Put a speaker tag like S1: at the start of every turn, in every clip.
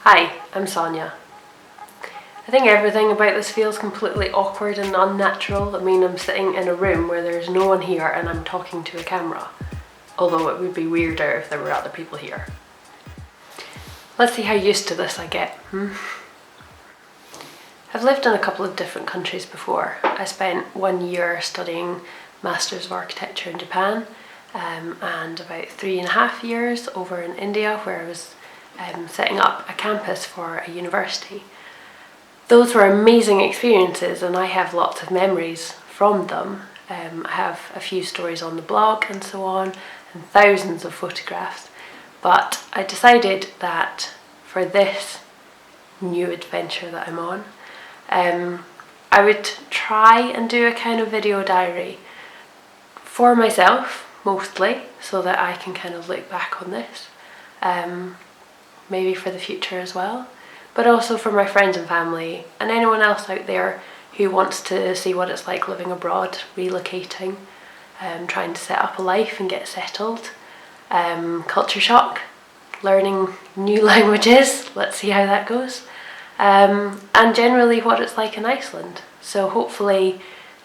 S1: Hi, I'm Sonia. I think everything about this feels completely awkward and unnatural. I mean, I'm sitting in a room where there's no one here and I'm talking to a camera. Although it would be weirder if there were other people here. Let's see how used to this I get. I've lived in a couple of different countries before. I spent 1 year studying Masters of Architecture in Japan and about 3.5 years over in India where I was setting up a campus for a university. Those were amazing experiences and I have lots of memories from them. I have a few stories on the blog and so on, and thousands of photographs. But I decided that for this new adventure that I'm on, I would try and do a kind of video diary for myself, mostly, so that I can kind of look back on this. Maybe for the future as well, but also for my friends and family and anyone else out there who wants to see what it's like living abroad, relocating, trying to set up a life and get settled, culture shock, learning new languages, let's see how that goes, and generally what it's like in Iceland. So hopefully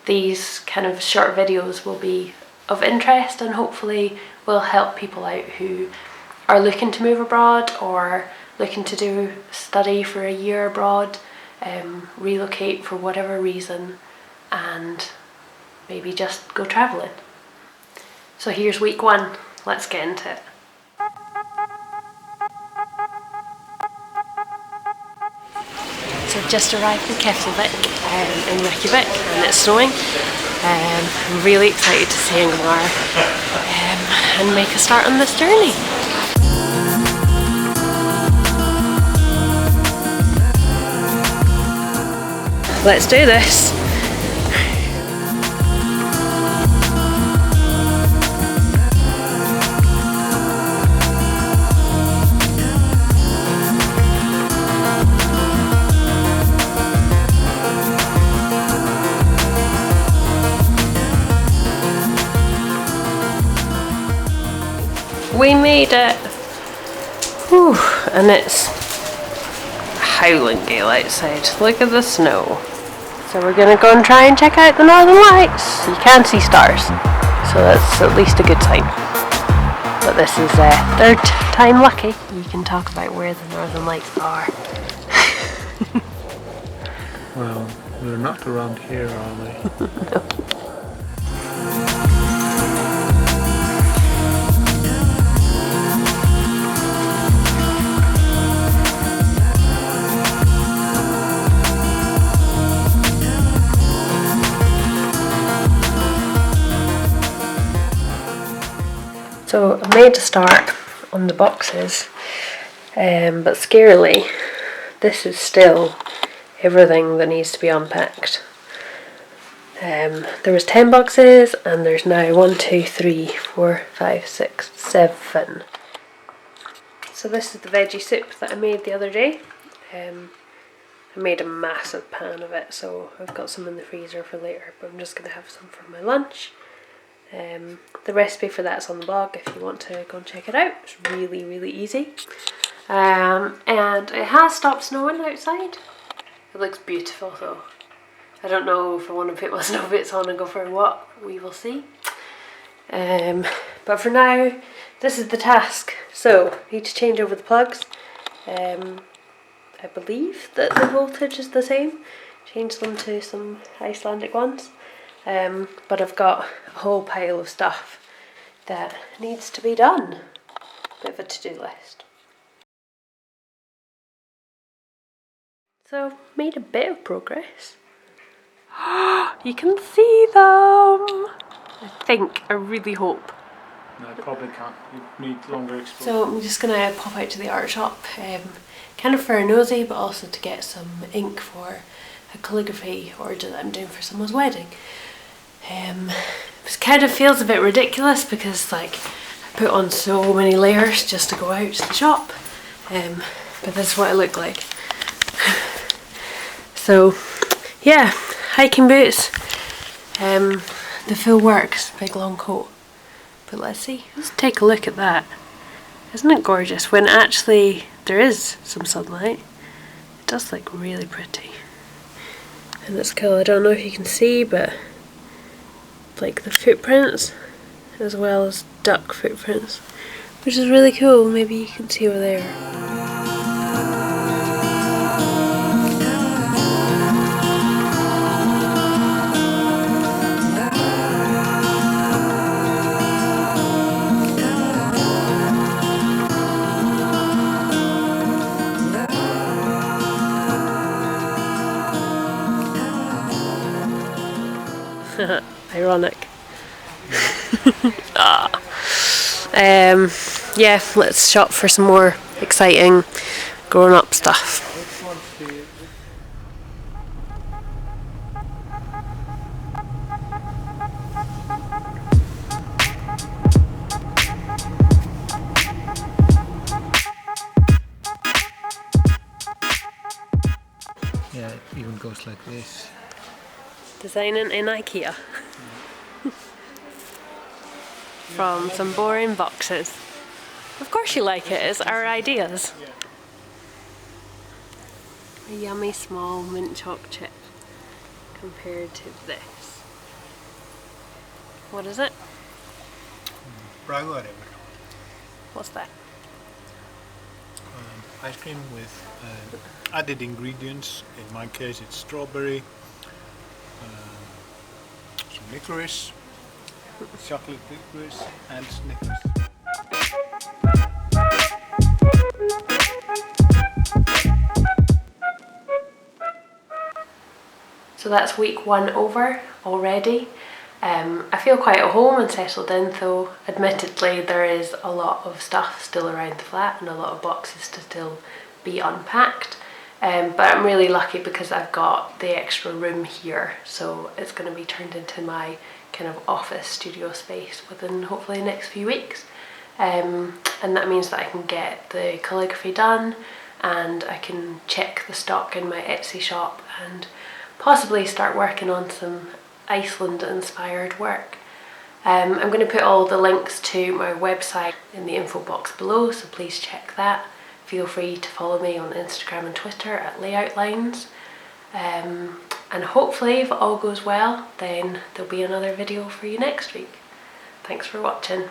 S1: these kind of short videos will be of interest and hopefully will help people out who are looking to move abroad or looking to do study for a year abroad, relocate for whatever reason, and maybe just go travelling. So here's week 1, let's get into it. So I've just arrived in Keflavik in Reykjavik and it's snowing. I'm really excited to see Ingmar and make a start on this journey. Let's do this. We made it. Whew, and it's howling gale outside. Look at the snow. So we're gonna go and try and check out the Northern Lights. You can see stars, so that's at least a good sign. But this is third time lucky. You can talk about where the Northern Lights are.
S2: Well, they're not around here, are they?
S1: No. So I made a start on the boxes, but scarily, this is still everything that needs to be unpacked. There was 10 boxes and there's now 1, 2, 3, 4, 5, 6, 7. So this is the veggie soup that I made the other day. I made a massive pan of it, so I've got some in the freezer for later, but I'm just going to have some for my lunch. The recipe for that's on the blog if you want to go and check it out. It's really, really easy. And it has stopped snowing outside. It looks beautiful though. I don't know if I want to put my snow boots on and go for a walk. We will see. But for now, this is the task. So, I need to change over the plugs. I believe that the voltage is the same. Change them to some Icelandic ones. But I've got a whole pile of stuff that needs to be done. Bit of a to-do list. So, made a bit of progress. You can see them! I really hope.
S2: No, I probably can't. You need longer exposure.
S1: So I'm just going to pop out to the art shop, kind of for a nosy, but also to get some ink for a calligraphy order that I'm doing for someone's wedding. It kind of feels a bit ridiculous because like I put on so many layers just to go out to the shop, but this is what I look like. So yeah, hiking boots, the full works, big long coat. But let's see, let's take a look at that. Isn't it gorgeous when actually there is some sunlight, it does look really pretty. And it's cool, I don't know if you can see, but like the footprints as well as duck footprints, which is really cool. Maybe you can see over there. Ironic. Yeah, let's shop for some more exciting grown-up stuff.
S2: Yeah, it even goes like this.
S1: Designing in IKEA. From some boring boxes. Of course you like it, it's our ideas. A yummy small mint choc chip compared to this. What is it? What's that?
S2: Ice cream with added ingredients. In my case it's strawberry, some licorice, chocolate licorice and Snickers.
S1: So that's week 1 over already. I feel quite at home and settled in, though admittedly there is a lot of stuff still around the flat and a lot of boxes to still be unpacked. But I'm really lucky because I've got the extra room here, so it's going to be turned into my kind of office studio space within hopefully the next few weeks. And that means that I can get the calligraphy done and I can check the stock in my Etsy shop and possibly start working on some Iceland inspired work. I'm going to put all the links to my website in the info box below, so please check that. Feel free to follow me on Instagram and Twitter at layoutlines. And hopefully if it all goes well, then there'll be another video for you next week. Thanks for watching.